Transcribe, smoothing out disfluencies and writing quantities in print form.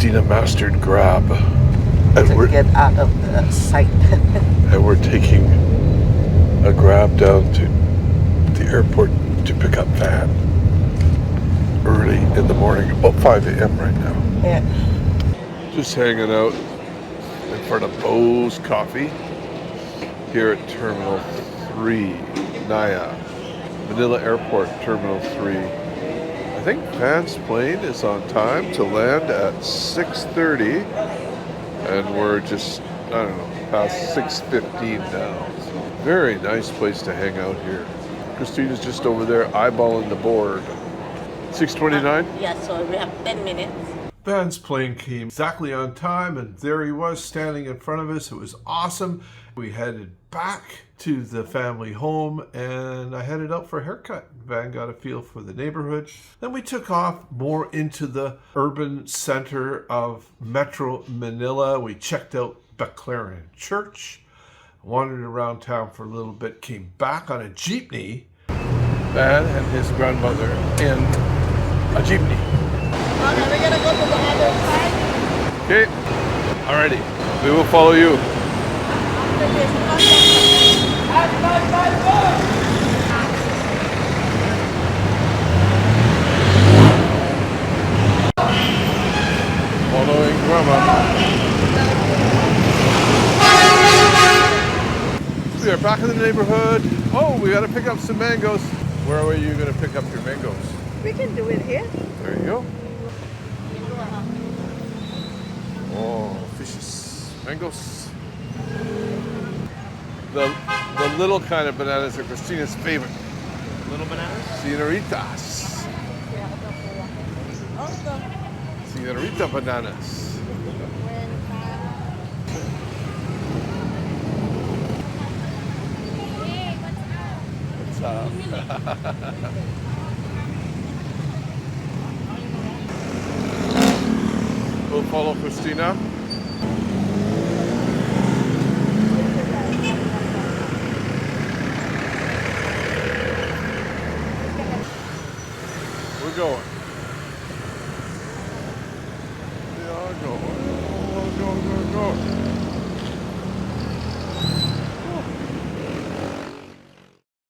Christina mastered grab. And to get out of the sight. and we're taking a grab down to the airport to pick up Van early in the morning, about 5 a.m. right now. Yeah. Just hanging out in front of Bo's Coffee here at Terminal 3, Naya, Manila Airport, Terminal 3. I think Van's plane is on time to land at 6:30, and we're just, I don't know, past 6:15 now. So very nice place to hang out here. Christina's just over there eyeballing the board. 6:29? Yeah, so we have 10 minutes. Van's plane came exactly on time, and there he was standing in front of us. It was awesome. We headed back to the family home, and I headed out for a haircut. Van got a feel for the neighborhood. Then we took off more into the urban center of Metro Manila. We checked out Baclaran Church, wandered around town for a little bit, came back on a jeepney. Van and his grandmother in a jeepney. Okay, we're gonna go to the other side. Okay, alrighty, we will follow you. Following Grandma. We are back in the neighborhood. Oh, we gotta pick up some mangoes. Where are you gonna pick up your mangoes? We can do it here. There you go. Oh, fishes. Mangoes. The little kind of bananas are Christina's favorite. Little bananas? Señoritas. Señorita bananas. What's up? We'll follow Christina.